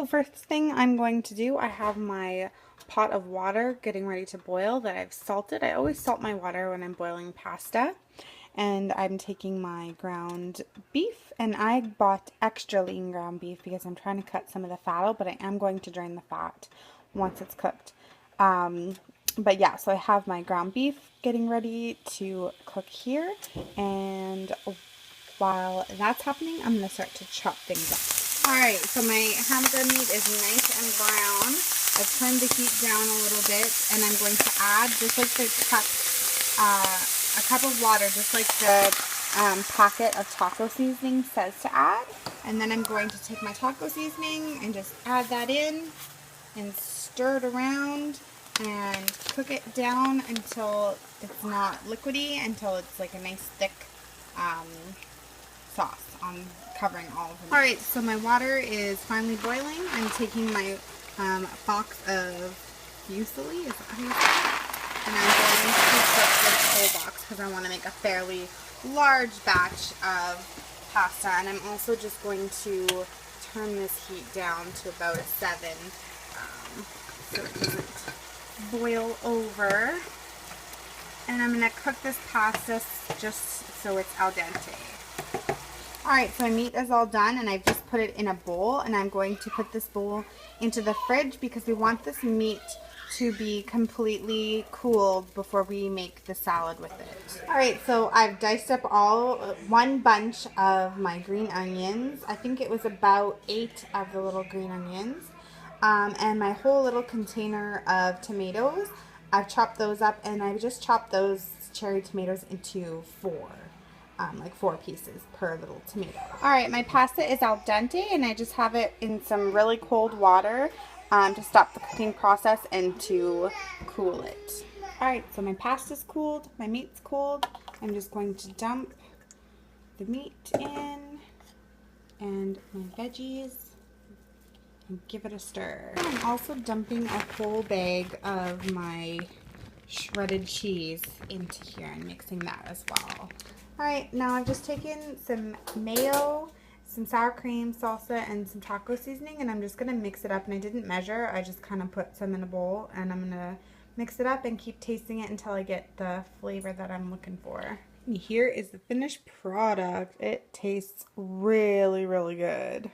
So first thing I'm going to do, I have my pot of water getting ready to boil that I've salted. I always salt my water when I'm boiling pasta. And I'm taking my ground beef, and I bought extra lean ground beef because I'm trying to cut some of the fat out, but I am going to drain the fat once it's cooked. But yeah, so I have my ground beef getting ready to cook here, and while that's happening, I'm going to start to chop things up. Alright, so my hamburger meat is nice and brown. I've turned the heat down a little bit, and I'm going to add, just like the a cup of water, just like the packet of taco seasoning says to add. And then I'm going to take my taco seasoning and just add that in and stir it around and cook it down until it's not liquidy, until it's like a nice thick sauce on covering all of them. Alright, so my water is finally boiling. I'm taking my box of fusilli, is that how you say it? And I'm going to cook this whole box because I want to make a fairly large batch of pasta. And I'm also just going to turn this heat down to about a 7 so it doesn't boil over. And I'm going to cook this pasta just so it's al dente. Alright, so my meat is all done, and I've just put it in a bowl, and I'm going to put this bowl into the fridge because we want this meat to be completely cooled before we make the salad with it. Alright, so I've diced up one bunch of my green onions. I think it was about 8 of the little green onions. And my whole little container of tomatoes. I've chopped those up, and I've just chopped those cherry tomatoes into 4. Like 4 pieces per little tomato. Alright, my pasta is al dente, and I just have it in some really cold water to stop the cooking process and to cool it. Alright, so my pasta's cooled, my meat's cooled. I'm just going to dump the meat in and my veggies and give it a stir. I'm also dumping a whole bag of my shredded cheese into here and mixing that as well. Alright, now I've just taken some mayo, some sour cream, salsa, and some taco seasoning, and I'm just going to mix it up. And I didn't measure, I just kind of put some in a bowl, and I'm going to mix it up and keep tasting it until I get the flavor that I'm looking for. And here is the finished product. It tastes really, really good.